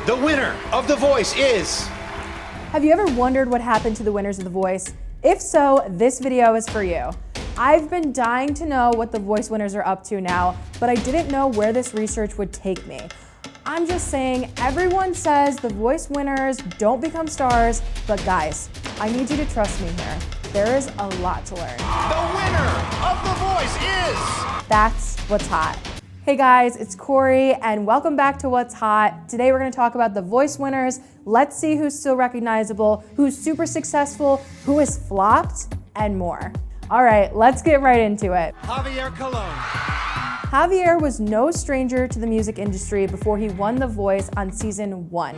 The winner of The Voice is... Have you ever wondered what happened to the winners of The Voice? If so, this video is for you. I've been dying to know what The Voice winners are up to now, but I didn't know where this research would take me. I'm just saying, everyone says The Voice winners don't become stars, but guys, I need you to trust me here. There is a lot to learn. The winner of The Voice is... That's What's Hot. Hey guys, it's Corey, and welcome back to What's Hot. Today we're gonna talk about The Voice winners. Let's see who's still recognizable, who's super successful, who has flopped, and more. All right, let's get right into it. Javier Colon. Javier was no stranger to the music industry before he won The Voice on season 1.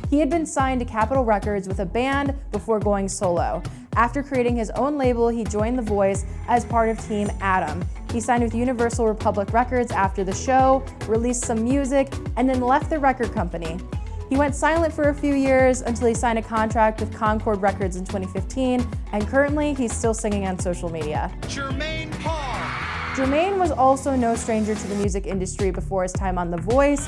He had been signed to Capitol Records with a band before going solo. After creating his own label, he joined The Voice as part of Team Adam. He signed with Universal Republic Records after the show, released some music, and then left the record company. He went silent for a few years until he signed a contract with Concord Records in 2015, and currently he's still singing on social media. Jermaine Paul. Jermaine was also no stranger to the music industry before his time on The Voice.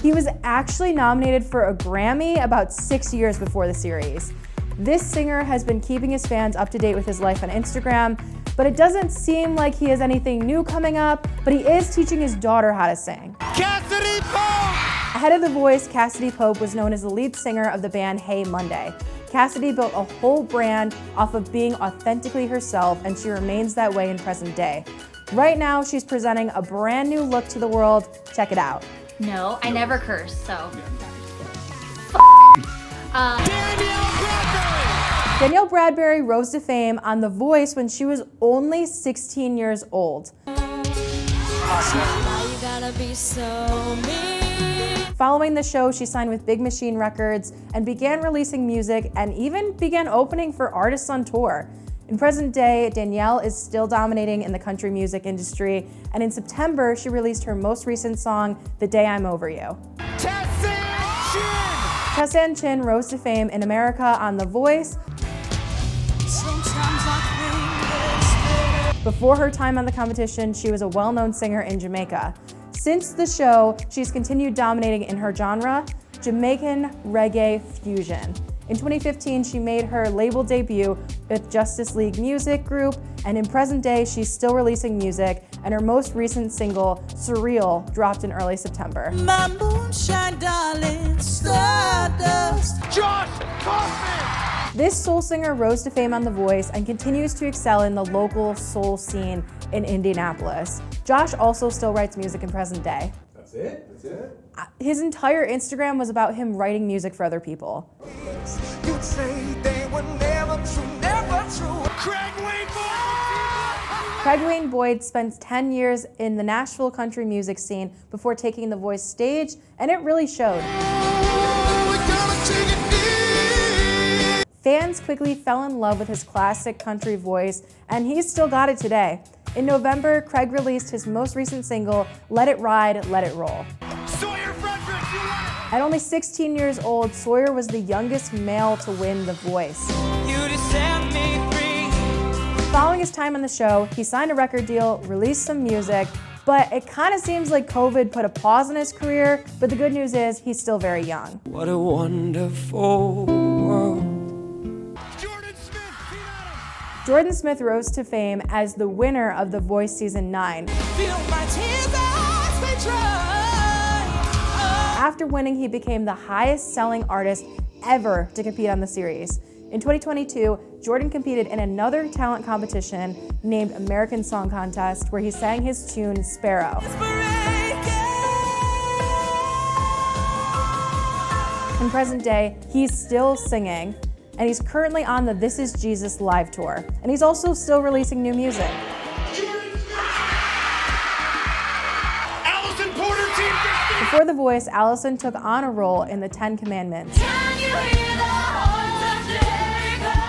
He was actually nominated for a Grammy about 6 years before the series. This singer has been keeping his fans up to date with his life on Instagram, but it doesn't seem like he has anything new coming up, but he is teaching his daughter how to sing. Cassadee Pope. Ahead of The Voice, Cassadee Pope was known as the lead singer of the band Hey Monday. Cassadee built a whole brand off of being authentically herself, and she remains that way in present day. Right now, she's presenting a brand new look to the world. Check it out. No, I never curse, so. Danielle Bradberry. Danielle Bradberry rose to fame on The Voice when she was only 16 years old. Following the show, she signed with Big Machine Records and began releasing music and even began opening for artists on tour. In present day, Danielle is still dominating in the country music industry, and in September, she released her most recent song, The Day I'm Over You. Tessanne Chin. Tessanne Chin rose to fame in America on The Voice. Before her time on the competition, she was a well-known singer in Jamaica. Since the show, she's continued dominating in her genre, Jamaican reggae fusion. In 2015, she made her label debut with Justice League Music Group, and in present day, she's still releasing music, and her most recent single, Surreal, dropped in early September. My moonshine darling, stardust. Josh Kaufman. This soul singer rose to fame on The Voice and continues to excel in the local soul scene in Indianapolis. Josh also still writes music in present day. That's it? That's it? His entire Instagram was about him writing music for other people. You'd say they were never true, never true. Craig Wayne Boyd spent 10 years in the Nashville country music scene before taking The Voice stage, and it really showed. Fans quickly fell in love with his classic country voice, and he's still got it today. In November, Craig released his most recent single, Let It Ride, Let It Roll. Sawyer Fredericks, you won it. At only 16 years old, Sawyer was the youngest male to win The Voice. You just set me free. Following his time on the show, he signed a record deal, released some music, but it kind of seems like COVID put a pause in his career, but the good news is he's still very young. What a wonderful world. Jordan Smith rose to fame as the winner of The Voice Season 9. Feel my tears as they dry. After winning, he became the highest selling artist ever to compete on the series. In 2022, Jordan competed in another talent competition named American Song Contest, where he sang his tune Sparrow. In present day, he's still singing, and he's currently on the This Is Jesus live tour. And he's also still releasing new music. Alisan Porter, Team 15. Before The Voice, Alisan took on a role in The Ten Commandments,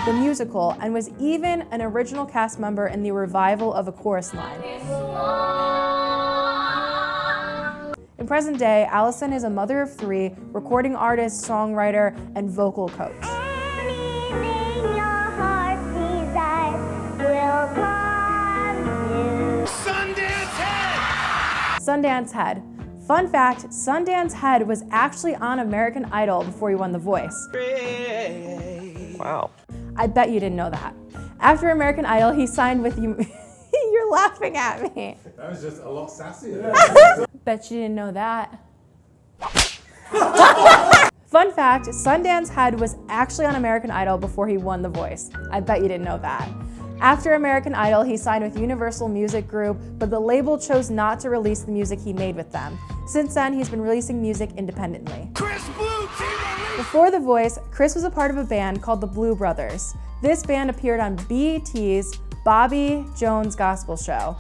the musical, and was even an original cast member in the revival of A Chorus Line. In present day, Alisan is a mother of 3, recording artist, songwriter, and vocal coach. Sundance Sundance Head. Fun fact, Sundance Head was actually on American Idol before he won The Voice. Wow. I bet you didn't know that. After American Idol, he signed with you. You're laughing at me. That was just a lot sassier. Bet you didn't know that. Fun fact, Sundance Head was actually on American Idol before he won The Voice. I bet you didn't know that. After American Idol, he signed with Universal Music Group, but the label chose not to release the music he made with them. Since then, he's been releasing music independently. Chris Blue team. Before The Voice, Chris was a part of a band called the Blue Brothers. This band appeared on BET's Bobby Jones Gospel Show.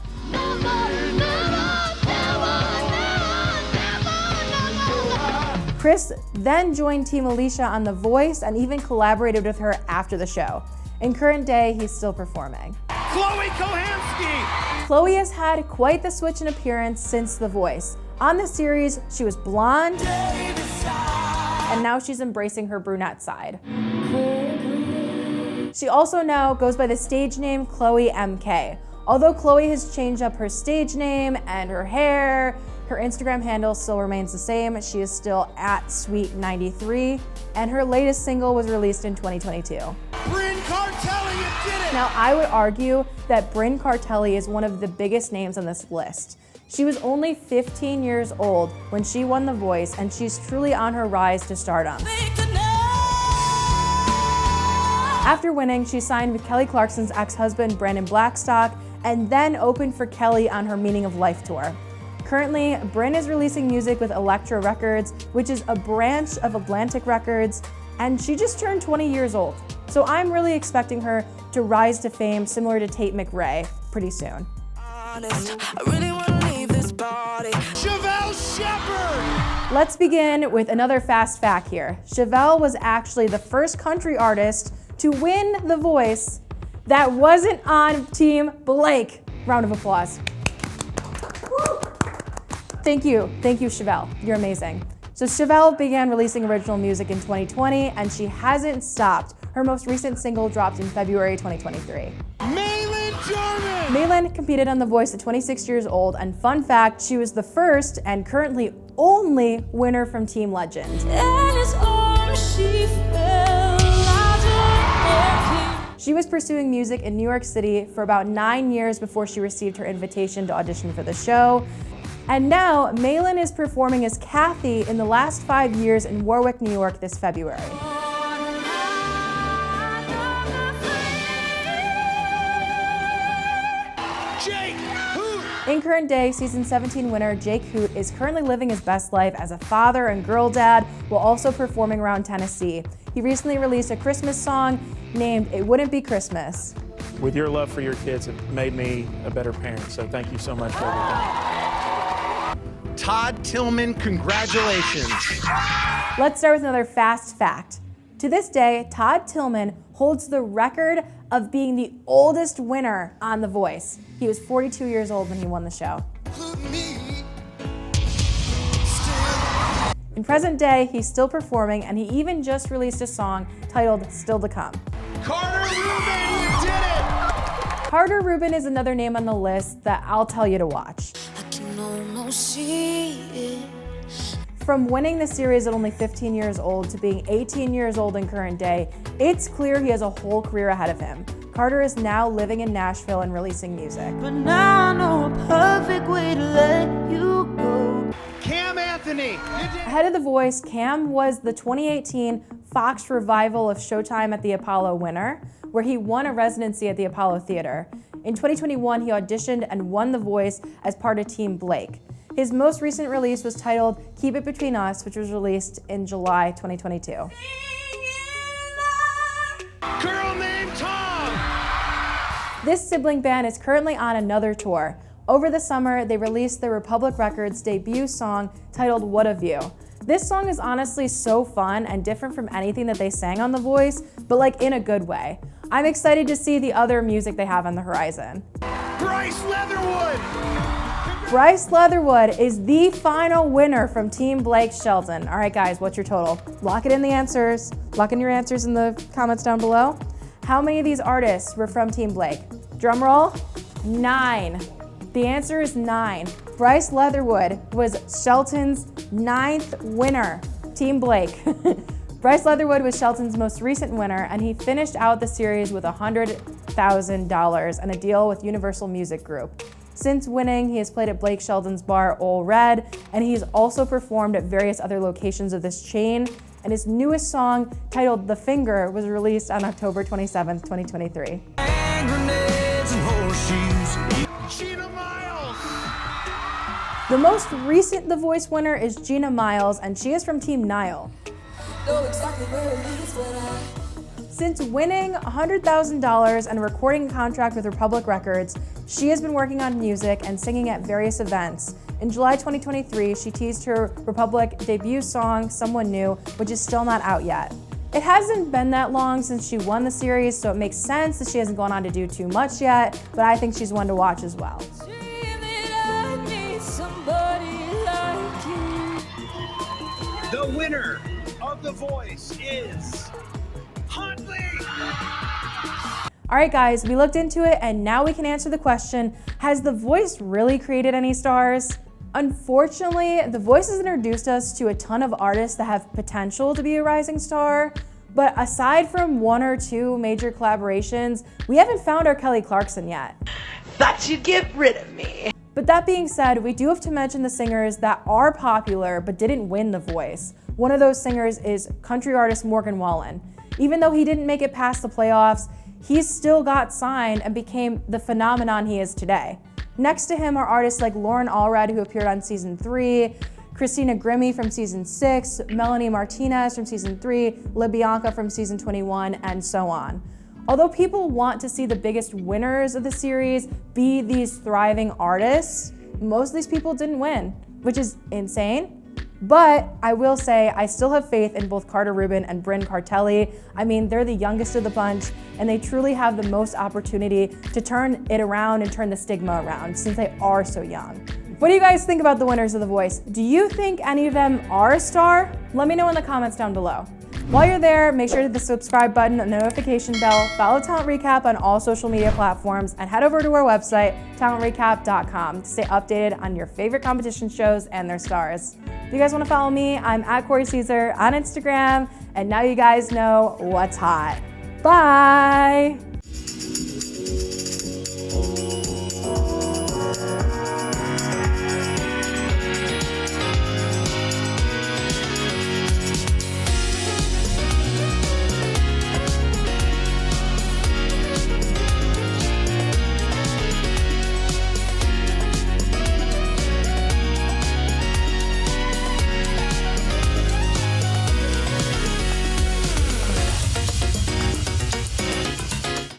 Chris then joined Team Alicia on The Voice and even collaborated with her after the show. In current day, he's still performing. Chloe Kohanski. Chloe has had quite the switch in appearance since The Voice. On the series, she was blonde, and now she's embracing her brunette side. She also now goes by the stage name Chloe MK. Although Chloe has changed up her stage name and her hair, her Instagram handle still remains the same. She is still at Sweet93, and her latest single was released in 2022. Brynn Cartelli, you did it. Now, I would argue that Brynn Cartelli is one of the biggest names on this list. She was only 15 years old when she won The Voice, and she's truly on her rise to stardom. After winning, she signed with Kelly Clarkson's ex-husband, Brandon Blackstock, and then opened for Kelly on her Meaning of Life tour. Currently, Brynn is releasing music with Elektra Records, which is a branch of Atlantic Records, and she just turned 20 years old. So I'm really expecting her to rise to fame similar to Tate McRae pretty soon. Chevel Shepherd. Let's begin with another fast fact here. Chevel was actually the first country artist to win The Voice that wasn't on Team Blake. Round of applause. Thank you, Chevel. You're amazing. So Chevel began releasing original music in 2020, and she hasn't stopped. Her most recent single dropped in February 2023. Maelyn Jarmon. Maelyn competed on The Voice at 26 years old, and fun fact, she was the first and currently only winner from Team Legend. She was pursuing music in New York City for about 9 years before she received her invitation to audition for the show. And now, Maelyn is performing as Kathy in The Last 5 Years in Warwick, New York this February. Hoot. In current day, season 17 winner Jake Hoot is currently living his best life as a father and girl dad while also performing around Tennessee. He recently released a Christmas song named It Wouldn't Be Christmas. With your love for your kids, it made me a better parent, so thank you so much for everything. Todd Tighlman, congratulations. Let's start with another fast fact. To this day, Todd Tighlman holds the record of being the oldest winner on The Voice. He was 42 years old when he won the show. In present day, he's still performing, and he even just released a song titled Still to Come. Carter Rubin, you did it. Carter Rubin is another name on the list that I'll tell you to watch. From winning the series at only 15 years old to being 18 years old in current day, it's clear he has a whole career ahead of him. Carter is now living in Nashville and releasing music. But now I know a perfect way to let you go. Cam Anthony. Ahead of The Voice, Cam was the 2018 Fox revival of Showtime at the Apollo winner, where he won a residency at the Apollo Theater. In 2021, he auditioned and won The Voice as part of Team Blake. His most recent release was titled Keep It Between Us, which was released in July 2022. Girl named Tom. This sibling band is currently on another tour. Over the summer, they released their Republic Records debut song titled What a View. This song is honestly so fun and different from anything that they sang on The Voice, but like in a good way. I'm excited to see the other music they have on the horizon. Bryce Leatherwood. Bryce Leatherwood is the final winner from Team Blake Shelton. All right, guys, what's your total? Lock it in the answers. Lock in your answers in the comments down below. How many of these artists were from Team Blake? Drum roll. 9. The answer is 9. Bryce Leatherwood was Shelton's 9th winner. Team Blake. Bryce Leatherwood was Shelton's most recent winner, and he finished out the series with $100,000 and a deal with Universal Music Group. Since winning, he has played at Blake Shelton's bar, Ole Red, and he's also performed at various other locations of this chain. And his newest song, titled The Finger, was released on October 27th, 2023. Gina Miles. The most recent The Voice winner is Gina Miles, and she is from Team Niall. Since winning $100,000 and a recording contract with Republic Records, she has been working on music and singing at various events. In July 2023, she teased her Republic debut song, Someone New, which is still not out yet. It hasn't been that long since she won the series, so it makes sense that she hasn't gone on to do too much yet, but I think she's one to watch as well. The winner of The Voice is Huntley. All right, guys, we looked into it, and now we can answer the question, has The Voice really created any stars? Unfortunately, The Voice has introduced us to a ton of artists that have potential to be a rising star, but aside from 1 or 2 major collaborations, we haven't found our Kelly Clarkson yet. Thought you'd get rid of me. But that being said, we do have to mention the singers that are popular but didn't win The Voice. One of those singers is country artist Morgan Wallen. Even though he didn't make it past the playoffs, he still got signed and became the phenomenon he is today. Next to him are artists like Lauren Allred, who appeared on season 3, Christina Grimmie from season 6, Melanie Martinez from season 3, LaBianca from season 21, and so on. Although people want to see the biggest winners of the series be these thriving artists, most of these people didn't win, which is insane. But I will say I still have faith in both Carter Rubin and Brynn Cartelli. I mean, they're the youngest of the bunch, and they truly have the most opportunity to turn it around and turn the stigma around since they are so young. What do you guys think about the winners of The Voice? Do you think any of them are a star? Let me know in the comments down below. While you're there, make sure to hit the subscribe button and the notification bell, follow Talent Recap on all social media platforms, and head over to our website, talentrecap.com, to stay updated on your favorite competition shows and their stars. If you guys want to follow me, I'm at Corey Caesar on Instagram, and now you guys know what's hot. Bye!